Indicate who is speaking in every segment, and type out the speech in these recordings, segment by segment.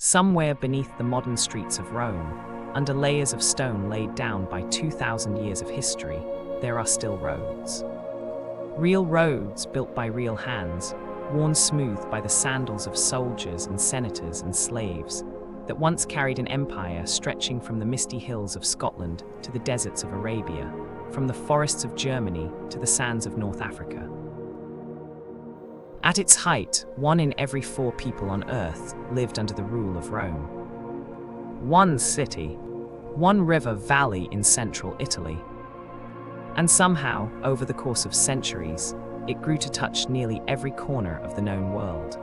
Speaker 1: Somewhere beneath the modern streets of Rome, under layers of stone laid down by 2,000 years of history, there are still roads. Real roads built by real hands, worn smooth by the sandals of soldiers and senators and slaves, that once carried an empire stretching from the misty hills of Scotland to the deserts of Arabia, from the forests of Germany to the sands of North Africa. At its height, 1 in every 4 people on Earth lived under the rule of Rome. One city, one river valley in central Italy. And somehow, over the course of centuries, it grew to touch nearly every corner of the known world.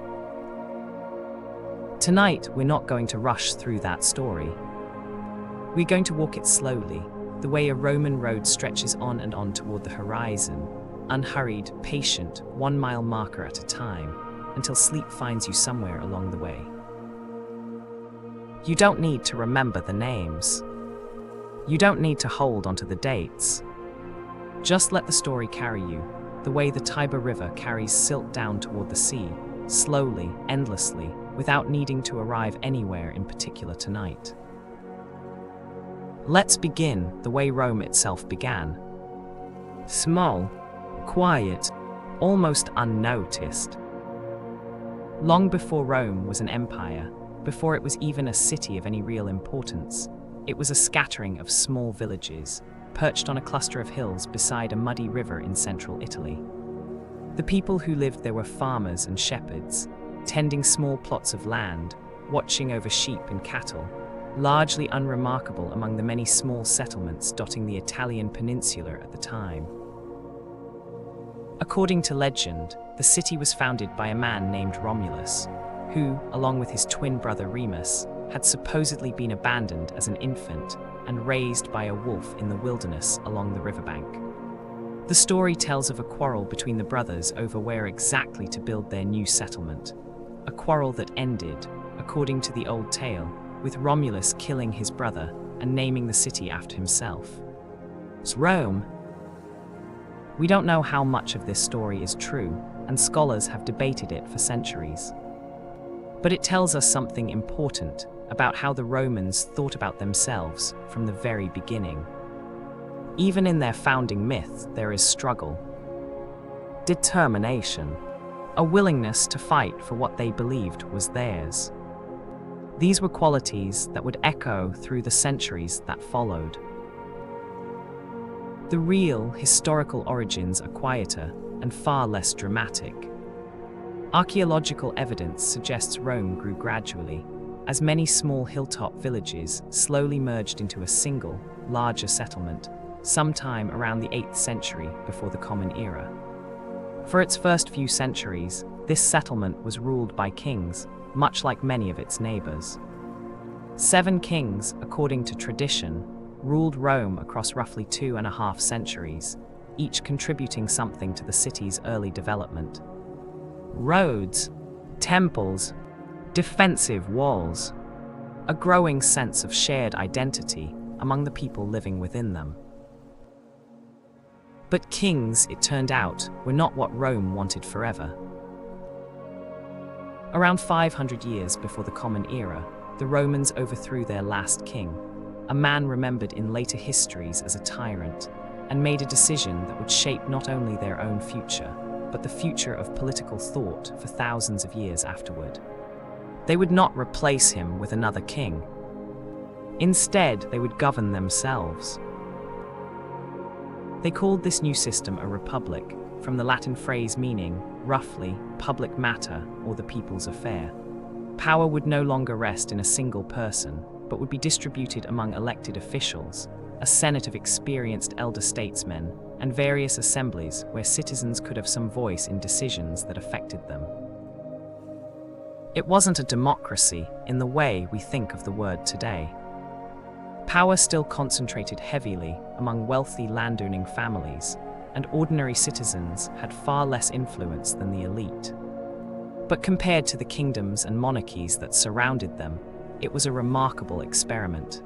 Speaker 1: Tonight, we're not going to rush through that story. We're going to walk it slowly, the way a Roman road stretches on and on toward the horizon, unhurried, patient, 1-mile marker at a time, until sleep finds you somewhere along the way. You don't need to remember the names. You don't need to hold onto the dates. Just let the story carry you, the way the Tiber River carries silt down toward the sea, slowly, endlessly, without needing to arrive anywhere in particular tonight. Let's begin the way Rome itself began. Small, quiet, almost unnoticed. Long before Rome was an empire, before it was even a city of any real importance, it was a scattering of small villages, perched on a cluster of hills beside a muddy river in central Italy. The people who lived there were farmers and shepherds, tending small plots of land, watching over sheep and cattle, largely unremarkable among the many small settlements dotting the Italian peninsula at the time. According to legend, the city was founded by a man named Romulus, who, along with his twin brother Remus, had supposedly been abandoned as an infant and raised by a wolf in the wilderness along the riverbank. The story tells of a quarrel between the brothers over where exactly to build their new settlement, a quarrel that ended, according to the old tale, with Romulus killing his brother and naming the city after himself. Rome. We don't know how much of this story is true, and scholars have debated it for centuries. But it tells us something important about how the Romans thought about themselves from the very beginning. Even in their founding myth, there is struggle, determination, a willingness to fight for what they believed was theirs. These were qualities that would echo through the centuries that followed. The real historical origins are quieter and far less dramatic. Archaeological evidence suggests Rome grew gradually, as many small hilltop villages slowly merged into a single, larger settlement, sometime around the 8th century before the Common Era. For its first few centuries, this settlement was ruled by kings, much like many of its neighbors. 7 kings, according to tradition, ruled Rome across roughly 2.5 centuries, each contributing something to the city's early development. Roads, temples, defensive walls, a growing sense of shared identity among the people living within them. But kings, it turned out, were not what Rome wanted forever. Around 500 years before the Common Era, the Romans overthrew their last king, a man remembered in later histories as a tyrant, and made a decision that would shape not only their own future, but the future of political thought for thousands of years afterward. They would not replace him with another king. Instead, they would govern themselves. They called this new system a republic, from the Latin phrase meaning, roughly, public matter or the people's affair. Power would no longer rest in a single person, but would be distributed among elected officials, a senate of experienced elder statesmen, and various assemblies where citizens could have some voice in decisions that affected them. It wasn't a democracy in the way we think of the word today. Power still concentrated heavily among wealthy landowning families, and ordinary citizens had far less influence than the elite. But compared to the kingdoms and monarchies that surrounded them, it was a remarkable experiment.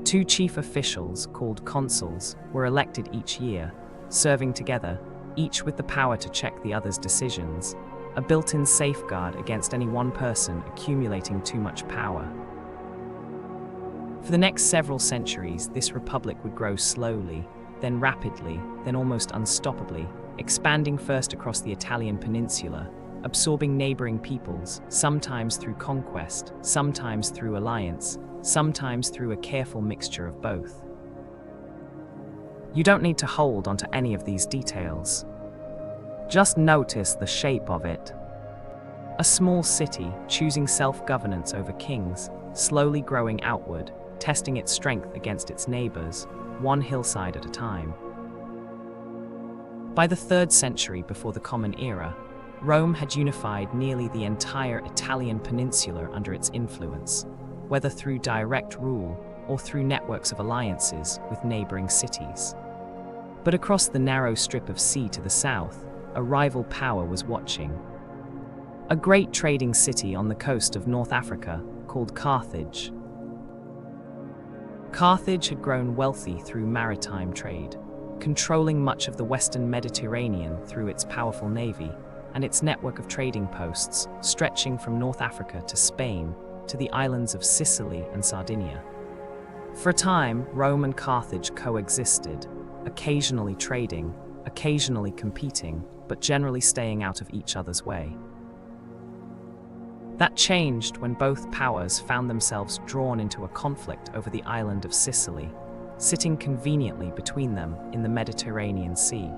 Speaker 1: 2 chief officials, called consuls, were elected each year, serving together, each with the power to check the other's decisions, a built-in safeguard against any one person accumulating too much power. For the next several centuries, this republic would grow slowly, then rapidly, then almost unstoppably, expanding first across the Italian peninsula, absorbing neighboring peoples, sometimes through conquest, sometimes through alliance, sometimes through a careful mixture of both. You don't need to hold onto any of these details. Just notice the shape of it. A small city choosing self-governance over kings, slowly growing outward, testing its strength against its neighbors, one hillside at a time. By the 3rd century before the Common Era, Rome had unified nearly the entire Italian peninsula under its influence, whether through direct rule or through networks of alliances with neighboring cities. But across the narrow strip of sea to the south, a rival power was watching. A great trading city on the coast of North Africa called Carthage. Carthage had grown wealthy through maritime trade, controlling much of the western Mediterranean through its powerful navy and its network of trading posts stretching from North Africa to Spain to the islands of Sicily and Sardinia. For a time, Rome and Carthage coexisted, occasionally trading, occasionally competing, but generally staying out of each other's way. That changed when both powers found themselves drawn into a conflict over the island of Sicily, sitting conveniently between them in the Mediterranean Sea.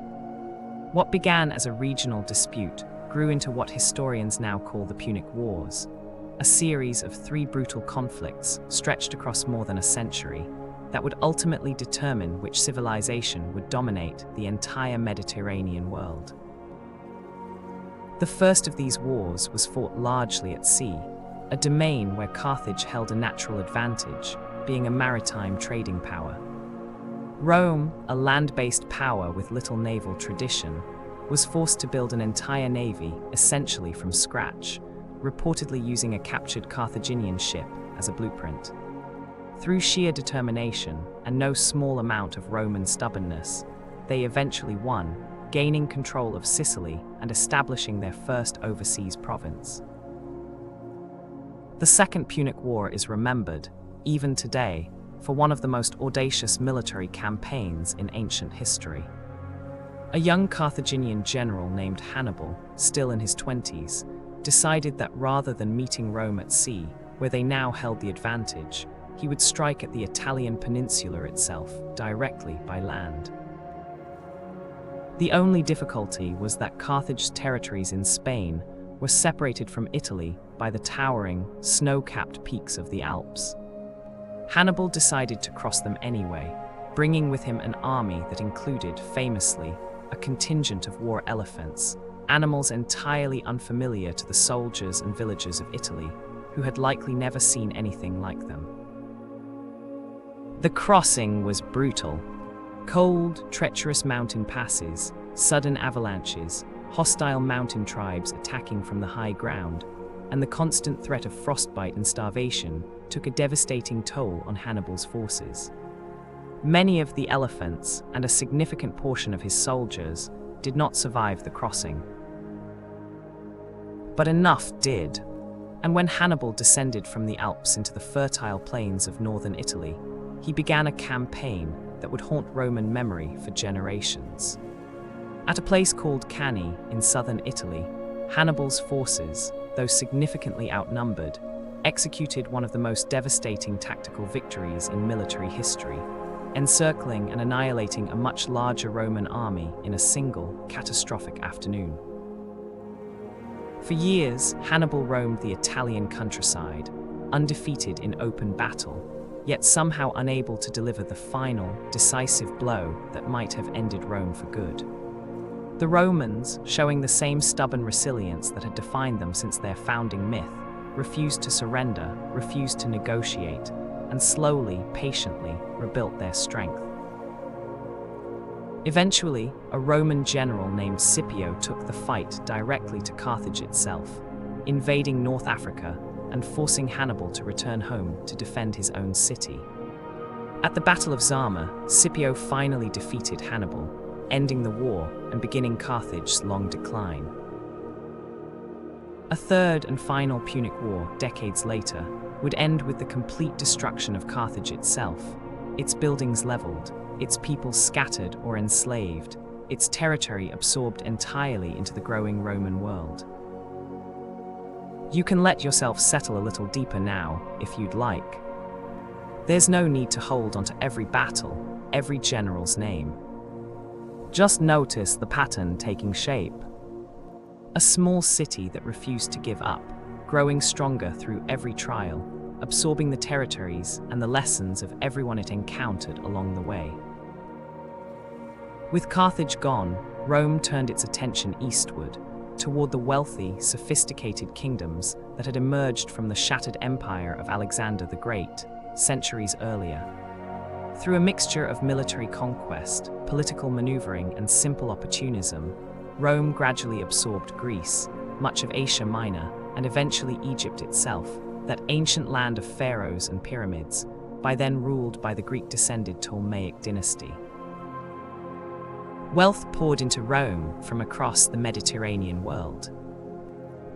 Speaker 1: What began as a regional dispute grew into what historians now call the Punic Wars, a series of 3 brutal conflicts stretched across more than a century that would ultimately determine which civilization would dominate the entire Mediterranean world. The first of these wars was fought largely at sea, a domain where Carthage held a natural advantage, being a maritime trading power. Rome, a land-based power with little naval tradition, was forced to build an entire navy essentially from scratch, reportedly using a captured Carthaginian ship as a blueprint. Through sheer determination and no small amount of Roman stubbornness, they eventually won, gaining control of Sicily and establishing their first overseas province. The Second Punic War is remembered, even today, for one of the most audacious military campaigns in ancient history. A young Carthaginian general named Hannibal, still in his 20s, decided that rather than meeting Rome at sea, where they now held the advantage, he would strike at the Italian peninsula itself, directly by land. The only difficulty was that Carthage's territories in Spain were separated from Italy by the towering, snow-capped peaks of the Alps. Hannibal decided to cross them anyway, bringing with him an army that included, famously, a contingent of war elephants, animals entirely unfamiliar to the soldiers and villagers of Italy, who had likely never seen anything like them. The crossing was brutal. Cold, treacherous mountain passes, sudden avalanches, hostile mountain tribes attacking from the high ground, and the constant threat of frostbite and starvation took a devastating toll on Hannibal's forces. Many of the elephants and a significant portion of his soldiers did not survive the crossing. But enough did, and when Hannibal descended from the Alps into the fertile plains of northern Italy, he began a campaign that would haunt Roman memory for generations. At a place called Cannae in southern Italy, Hannibal's forces, though significantly outnumbered, executed one of the most devastating tactical victories in military history, encircling and annihilating a much larger Roman army in a single, catastrophic afternoon. For years, Hannibal roamed the Italian countryside, undefeated in open battle, yet somehow unable to deliver the final, decisive blow that might have ended Rome for good. The Romans, showing the same stubborn resilience that had defined them since their founding myth, refused to surrender, refused to negotiate, and slowly, patiently rebuilt their strength. Eventually, a Roman general named Scipio took the fight directly to Carthage itself, invading North Africa and forcing Hannibal to return home to defend his own city. At the Battle of Zama, Scipio finally defeated Hannibal, ending the war and beginning Carthage's long decline. A third and final Punic War, decades later, would end with the complete destruction of Carthage itself, its buildings leveled, its people scattered or enslaved, its territory absorbed entirely into the growing Roman world. You can let yourself settle a little deeper now, if you'd like. There's no need to hold onto every battle, every general's name. Just notice the pattern taking shape. A small city that refused to give up, growing stronger through every trial, absorbing the territories and the lessons of everyone it encountered along the way. With Carthage gone, Rome turned its attention eastward, toward the wealthy, sophisticated kingdoms that had emerged from the shattered empire of Alexander the Great, centuries earlier. Through a mixture of military conquest, political maneuvering, and simple opportunism, Rome gradually absorbed Greece, much of Asia Minor, and eventually Egypt itself, that ancient land of pharaohs and pyramids, by then ruled by the Greek-descended Ptolemaic dynasty. Wealth poured into Rome from across the Mediterranean world.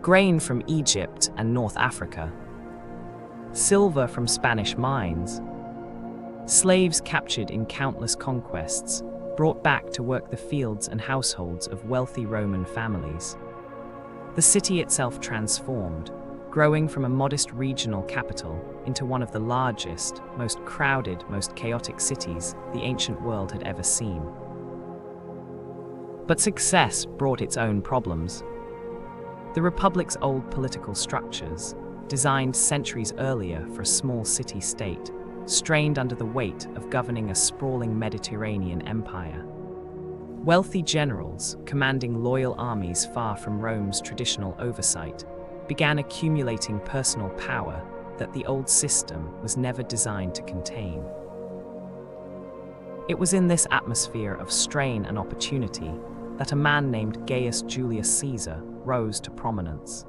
Speaker 1: Grain from Egypt and North Africa, silver from Spanish mines, slaves captured in countless conquests, brought back to work the fields and households of wealthy Roman families. The city itself transformed, growing from a modest regional capital into one of the largest, most crowded, most chaotic cities the ancient world had ever seen. But success brought its own problems. The Republic's old political structures, designed centuries earlier for a small city-state, strained under the weight of governing a sprawling Mediterranean empire. Wealthy generals, commanding loyal armies far from Rome's traditional oversight, began accumulating personal power that the old system was never designed to contain. It was in this atmosphere of strain and opportunity that a man named Gaius Julius Caesar rose to prominence.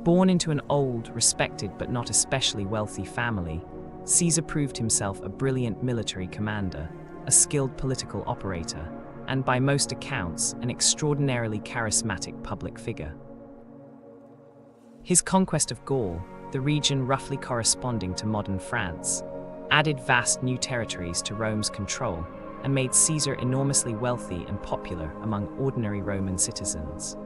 Speaker 1: Born into an old, respected but not especially wealthy family, Caesar proved himself a brilliant military commander, a skilled political operator, and by most accounts, an extraordinarily charismatic public figure. His conquest of Gaul, the region roughly corresponding to modern France, added vast new territories to Rome's control and made Caesar enormously wealthy and popular among ordinary Roman citizens.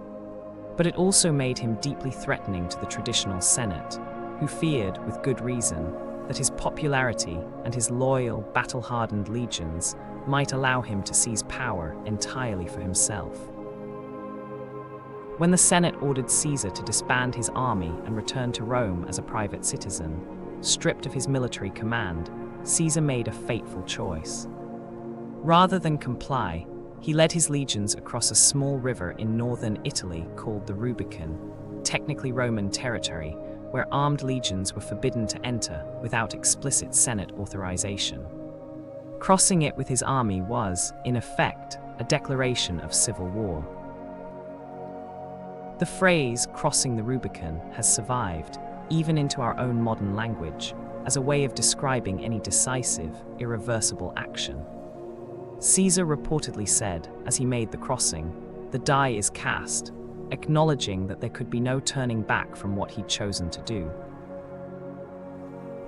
Speaker 1: But it also made him deeply threatening to the traditional Senate, who feared, with good reason, that his popularity and his loyal, battle-hardened legions might allow him to seize power entirely for himself. When the Senate ordered Caesar to disband his army and return to Rome as a private citizen, stripped of his military command, Caesar made a fateful choice. Rather than comply, he led his legions across a small river in northern Italy called the Rubicon, technically Roman territory, where armed legions were forbidden to enter without explicit Senate authorization. Crossing it with his army was, in effect, a declaration of civil war. The phrase "crossing the Rubicon" has survived, even into our own modern language, as a way of describing any decisive, irreversible action. Caesar reportedly said, as he made the crossing, "The die is cast," acknowledging that there could be no turning back from what he'd chosen to do.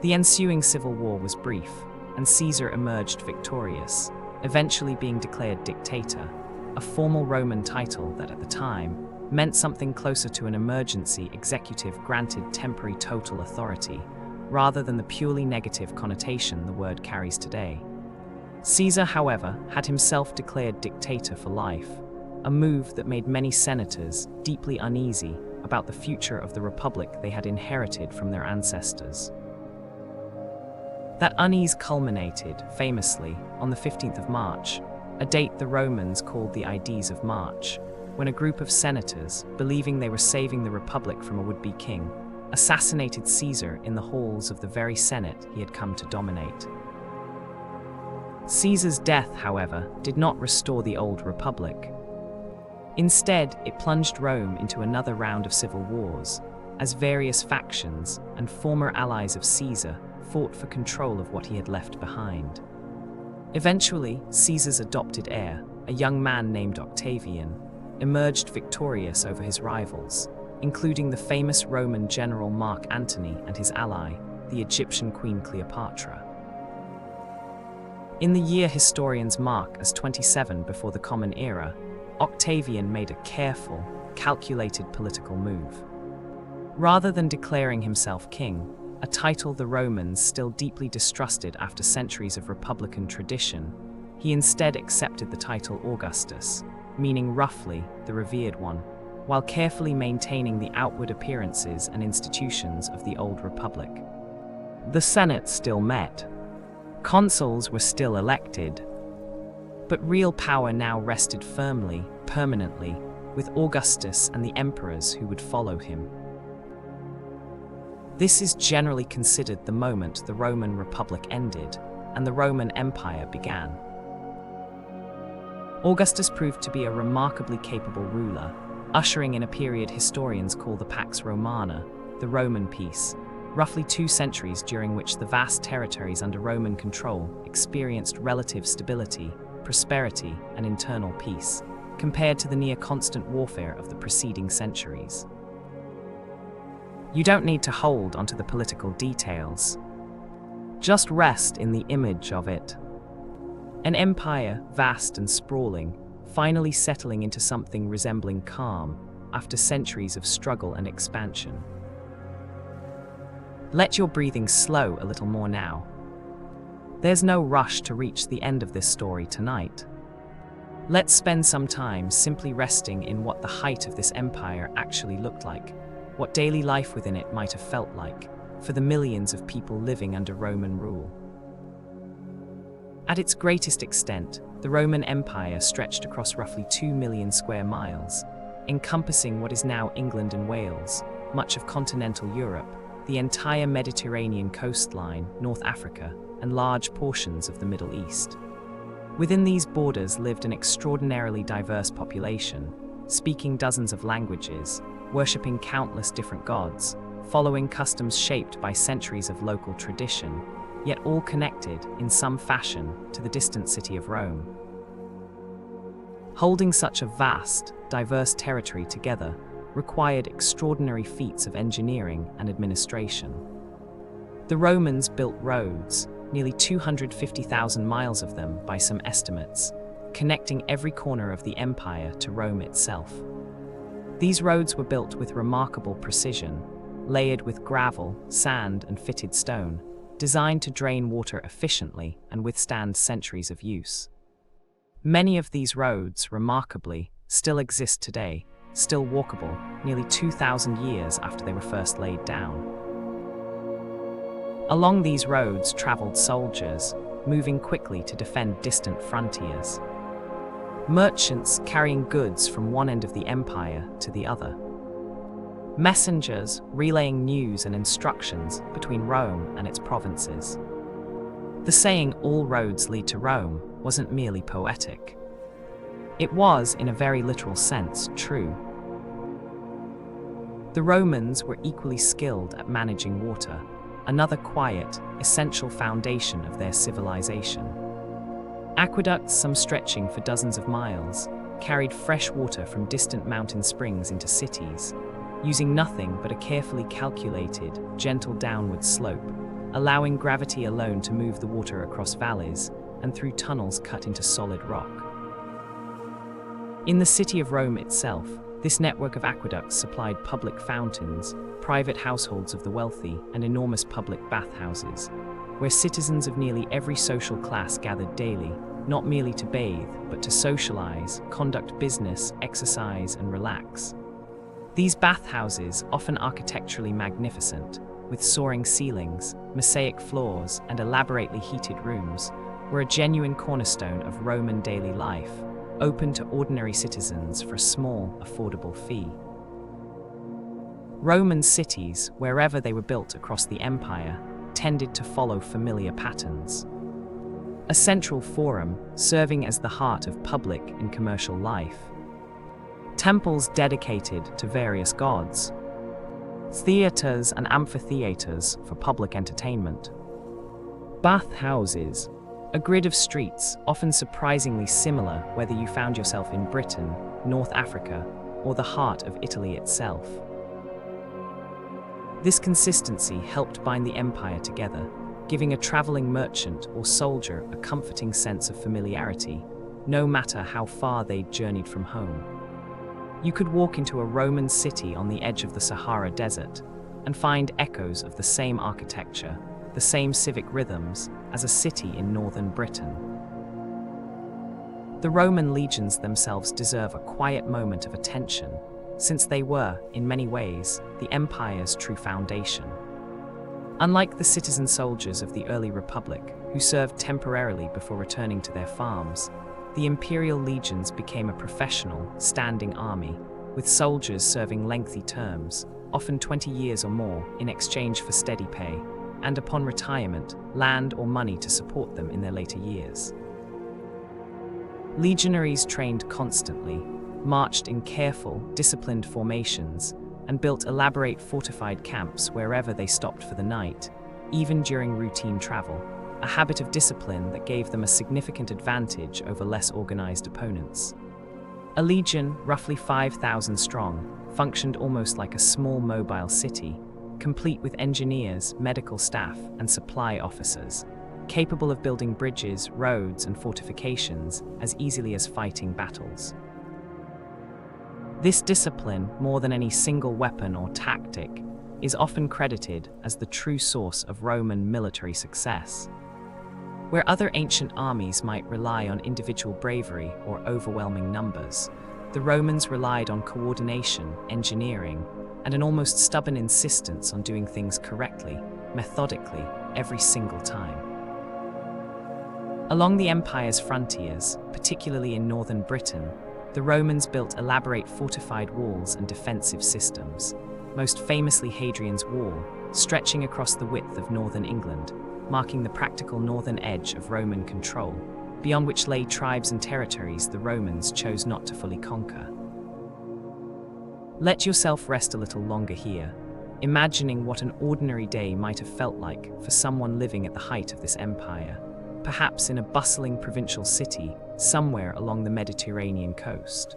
Speaker 1: The ensuing civil war was brief, and Caesar emerged victorious, eventually being declared dictator, a formal Roman title that at the time meant something closer to an emergency executive granted temporary total authority, rather than the purely negative connotation the word carries today. Caesar, however, had himself declared dictator for life, a move that made many senators deeply uneasy about the future of the republic they had inherited from their ancestors. That unease culminated, famously, on the 15th of March, a date the Romans called the Ides of March, when a group of senators, believing they were saving the republic from a would-be king, assassinated Caesar in the halls of the very Senate he had come to dominate. Caesar's death, however, did not restore the old republic. Instead, it plunged Rome into another round of civil wars, as various factions and former allies of Caesar fought for control of what he had left behind. Eventually, Caesar's adopted heir, a young man named Octavian, emerged victorious over his rivals, including the famous Roman general Mark Antony and his ally, the Egyptian Queen Cleopatra. In the year historians mark as 27 before the Common Era, Octavian made a careful, calculated political move. Rather than declaring himself king, a title the Romans still deeply distrusted after centuries of republican tradition, he instead accepted the title Augustus, meaning roughly the revered one, while carefully maintaining the outward appearances and institutions of the old republic. The Senate still met. Consuls were still elected. But real power now rested firmly, permanently, with Augustus and the emperors who would follow him. This is generally considered the moment the Roman Republic ended and the Roman Empire began. Augustus proved to be a remarkably capable ruler, ushering in a period historians call the Pax Romana, the Roman peace, roughly 2 centuries during which the vast territories under Roman control experienced relative stability, prosperity, and internal peace, compared to the near-constant warfare of the preceding centuries. You don't need to hold onto the political details. Just rest in the image of it. An empire, vast and sprawling, finally settling into something resembling calm after centuries of struggle and expansion. Let your breathing slow a little more now. There's no rush to reach the end of this story tonight. Let's spend some time simply resting in what the height of this empire actually looked like, what daily life within it might have felt like, for the millions of people living under Roman rule. At its greatest extent, the Roman Empire stretched across roughly 2 million square miles, encompassing what is now England and Wales, much of continental Europe, the entire Mediterranean coastline, North Africa, and large portions of the Middle East. Within these borders lived an extraordinarily diverse population, speaking dozens of languages, worshipping countless different gods, following customs shaped by centuries of local tradition, yet all connected, in some fashion, to the distant city of Rome. Holding such a vast, diverse territory together required extraordinary feats of engineering and administration. The Romans built roads, nearly 250,000 miles of them by some estimates, connecting every corner of the empire to Rome itself. These roads were built with remarkable precision, layered with gravel, sand, and fitted stone, designed to drain water efficiently and withstand centuries of use. Many of these roads, remarkably, still exist today, still walkable, nearly 2,000 years after they were first laid down. Along these roads traveled soldiers, moving quickly to defend distant frontiers. Merchants carrying goods from one end of the empire to the other. Messengers relaying news and instructions between Rome and its provinces. The saying, "all roads lead to Rome," wasn't merely poetic. It was, in a very literal sense, true. The Romans were equally skilled at managing water, another quiet, essential foundation of their civilization. Aqueducts, some stretching for dozens of miles, carried fresh water from distant mountain springs into cities, using nothing but a carefully calculated, gentle downward slope, allowing gravity alone to move the water across valleys and through tunnels cut into solid rock. In the city of Rome itself, this network of aqueducts supplied public fountains, private households of the wealthy, and enormous public bathhouses, where citizens of nearly every social class gathered daily, not merely to bathe, but to socialize, conduct business, exercise, and relax. These bathhouses, often architecturally magnificent, with soaring ceilings, mosaic floors, and elaborately heated rooms, were a genuine cornerstone of Roman daily life, open to ordinary citizens for a small, affordable fee. Roman cities, wherever they were built across the empire, tended to follow familiar patterns. A central forum, serving as the heart of public and commercial life. Temples dedicated to various gods. Theaters and amphitheaters for public entertainment. Bathhouses, a grid of streets, often surprisingly similar whether you found yourself in Britain, North Africa, or the heart of Italy itself. This consistency helped bind the empire together, giving a traveling merchant or soldier a comforting sense of familiarity, no matter how far they'd journeyed from home. You could walk into a Roman city on the edge of the Sahara Desert and find echoes of the same architecture, the same civic rhythms as a city in northern Britain. The Roman legions themselves deserve a quiet moment of attention, since they were, in many ways, the empire's true foundation. Unlike the citizen soldiers of the early Republic, who served temporarily before returning to their farms, the imperial legions became a professional, standing army, with soldiers serving lengthy terms, often 20 years or more, in exchange for steady pay, and upon retirement, land or money to support them in their later years. Legionaries trained constantly, marched in careful, disciplined formations, and built elaborate fortified camps wherever they stopped for the night, even during routine travel, a habit of discipline that gave them a significant advantage over less organized opponents. A legion, roughly 5,000 strong, functioned almost like a small mobile city, complete with engineers, medical staff, and supply officers, capable of building bridges, roads, and fortifications as easily as fighting battles. This discipline, more than any single weapon or tactic, is often credited as the true source of Roman military success. Where other ancient armies might rely on individual bravery or overwhelming numbers, the Romans relied on coordination, engineering, and an almost stubborn insistence on doing things correctly, methodically, every single time. Along the empire's frontiers, particularly in northern Britain, the Romans built elaborate fortified walls and defensive systems, most famously Hadrian's Wall, stretching across the width of northern England, marking the practical northern edge of Roman control, beyond which lay tribes and territories the Romans chose not to fully conquer. Let yourself rest a little longer here, imagining what an ordinary day might have felt like for someone living at the height of this empire, perhaps in a bustling provincial city somewhere along the Mediterranean coast.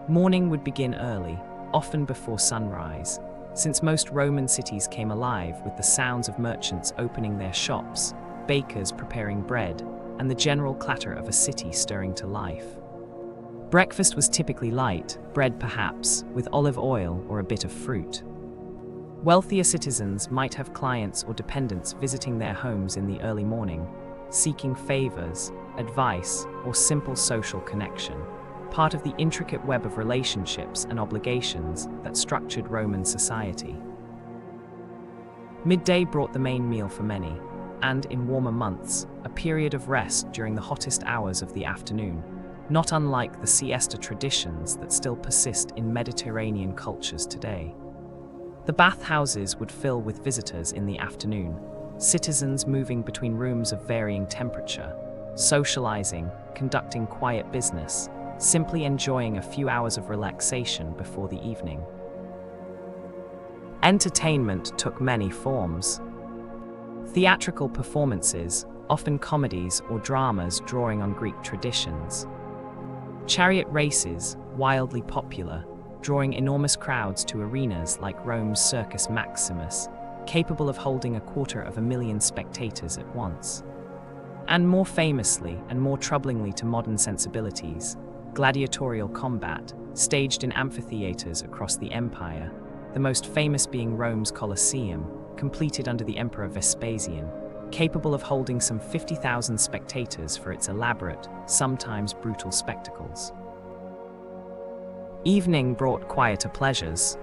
Speaker 1: Morning would begin early, often before sunrise, since most Roman cities came alive with the sounds of merchants opening their shops, bakers preparing bread, and the general clatter of a city stirring to life. Breakfast was typically light, bread perhaps, with olive oil or a bit of fruit. Wealthier citizens might have clients or dependents visiting their homes in the early morning, seeking favors, advice, or simple social connection, part of the intricate web of relationships and obligations that structured Roman society. Midday brought the main meal for many, and in warmer months, a period of rest during the hottest hours of the afternoon, not unlike the siesta traditions that still persist in Mediterranean cultures today. The bathhouses would fill with visitors in the afternoon, citizens moving between rooms of varying temperature, socializing, conducting quiet business, simply enjoying a few hours of relaxation before the evening. Entertainment took many forms. Theatrical performances, often comedies or dramas drawing on Greek traditions. Chariot races, wildly popular, drawing enormous crowds to arenas like Rome's Circus Maximus, capable of holding 250,000 spectators at once. And more famously and more troublingly to modern sensibilities, gladiatorial combat, staged in amphitheaters across the empire, the most famous being Rome's Colosseum, completed under the Emperor Vespasian, capable of holding some 50,000 spectators for its elaborate, sometimes brutal spectacles. Evening brought quieter pleasures.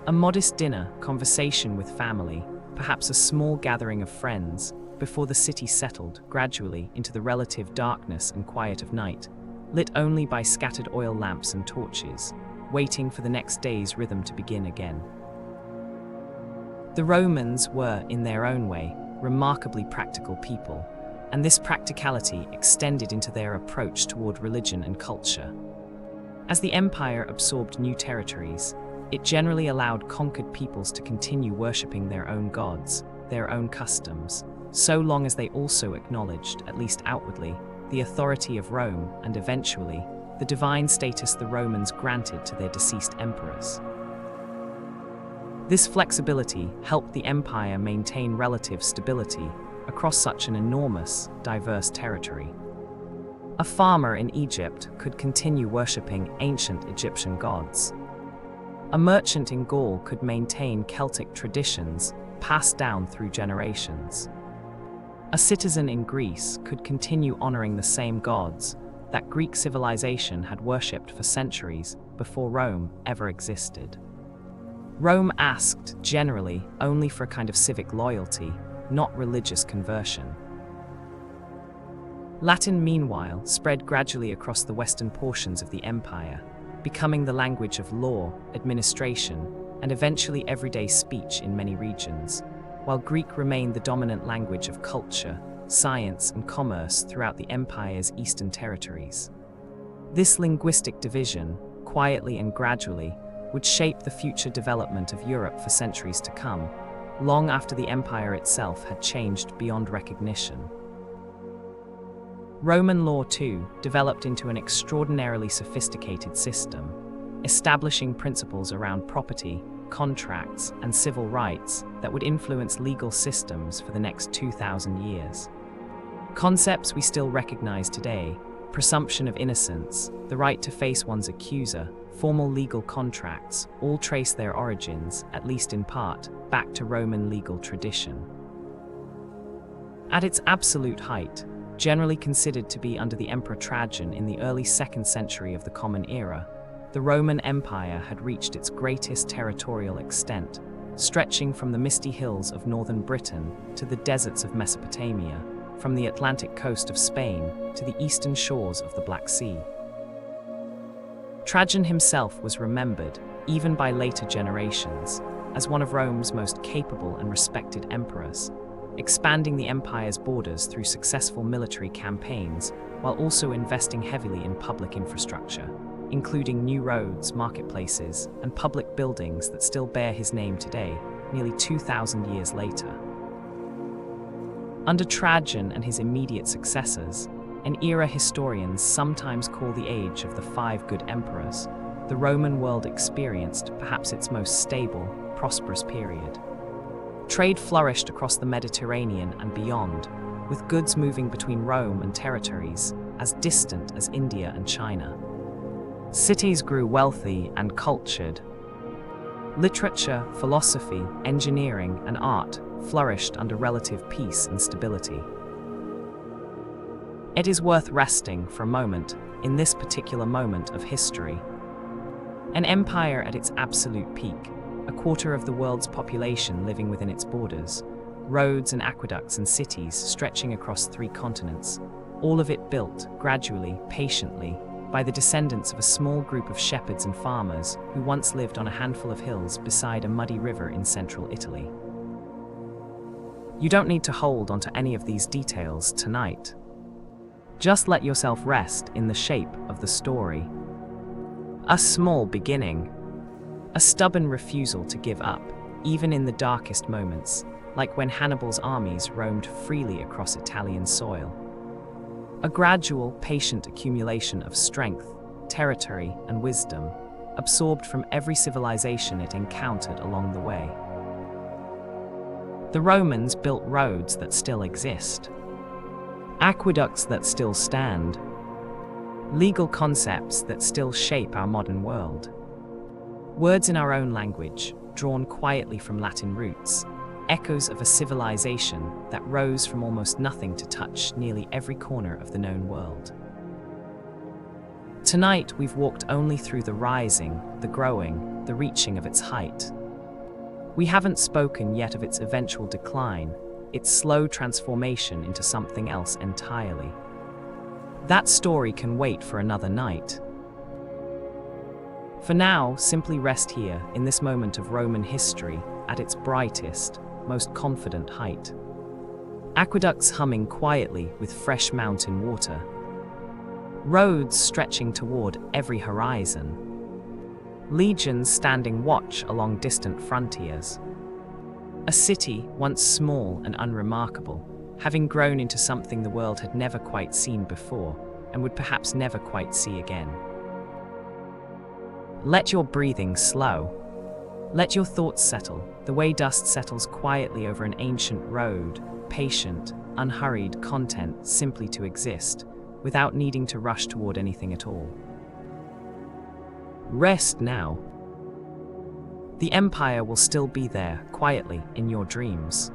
Speaker 1: A modest dinner, conversation with family, perhaps a small gathering of friends, before the city settled gradually into the relative darkness and quiet of night, lit only by scattered oil lamps and torches, waiting for the next day's rhythm to begin again. The Romans were, in their own way, remarkably practical people, and this practicality extended into their approach toward religion and culture. As the empire absorbed new territories, it generally allowed conquered peoples to continue worshipping their own gods, their own customs, so long as they also acknowledged, at least outwardly, the authority of Rome and eventually, the divine status the Romans granted to their deceased emperors. This flexibility helped the empire maintain relative stability across such an enormous, diverse territory. A farmer in Egypt could continue worshipping ancient Egyptian gods. A merchant in Gaul could maintain Celtic traditions passed down through generations. A citizen in Greece could continue honoring the same gods that Greek civilization had worshipped for centuries before Rome ever existed. Rome asked, generally, only for a kind of civic loyalty, not religious conversion. Latin, meanwhile, spread gradually across the western portions of the empire, becoming the language of law, administration, and eventually everyday speech in many regions, while Greek remained the dominant language of culture, science, and commerce throughout the empire's eastern territories. This linguistic division, quietly and gradually, would shape the future development of Europe for centuries to come, long after the empire itself had changed beyond recognition. Roman law, too, developed into an extraordinarily sophisticated system, establishing principles around property, contracts, and civil rights that would influence legal systems for the next 2,000 years. Concepts we still recognize today: presumption of innocence, the right to face one's accuser, formal legal contracts, all trace their origins, at least in part, back to Roman legal tradition. At its absolute height, generally considered to be under the Emperor Trajan in the early 2nd century of the Common Era, the Roman Empire had reached its greatest territorial extent, stretching from the misty hills of northern Britain to the deserts of Mesopotamia, from the Atlantic coast of Spain to the eastern shores of the Black Sea. Trajan himself was remembered, even by later generations, as one of Rome's most capable and respected emperors, expanding the empire's borders through successful military campaigns while also investing heavily in public infrastructure, including new roads, marketplaces, and public buildings that still bear his name today, nearly 2,000 years later. Under Trajan and his immediate successors, an era historians sometimes call the age of the 5 good emperors, the Roman world experienced perhaps its most stable, prosperous period. Trade flourished across the Mediterranean and beyond, with goods moving between Rome and territories as distant as India and China. Cities grew wealthy and cultured. Literature, philosophy, engineering, and art flourished under relative peace and stability. It is worth resting for a moment in this particular moment of history. An empire at its absolute peak, a quarter of the world's population living within its borders, roads and aqueducts and cities stretching across 3 continents, all of it built, gradually, patiently, by the descendants of a small group of shepherds and farmers who once lived on a handful of hills beside a muddy river in central Italy. You don't need to hold onto any of these details tonight. Just let yourself rest in the shape of the story. A small beginning. A stubborn refusal to give up, even in the darkest moments, like when Hannibal's armies roamed freely across Italian soil. A gradual, patient accumulation of strength, territory, and wisdom, absorbed from every civilization it encountered along the way. The Romans built roads that still exist, aqueducts that still stand, legal concepts that still shape our modern world. Words in our own language, drawn quietly from Latin roots, echoes of a civilization that rose from almost nothing to touch nearly every corner of the known world. Tonight, we've walked only through the rising, the growing, the reaching of its height. We haven't spoken yet of its eventual decline, its slow transformation into something else entirely. That story can wait for another night. For now, simply rest here in this moment of Roman history at its brightest, most confident height. Aqueducts humming quietly with fresh mountain water. Roads stretching toward every horizon. Legions standing watch along distant frontiers. A city once small and unremarkable, having grown into something the world had never quite seen before and would perhaps never quite see again. Let your breathing slow. Let your thoughts settle, the way dust settles quietly over an ancient road, patient, unhurried content simply to exist, without needing to rush toward anything at all. Rest now. The empire will still be there, quietly, in your dreams.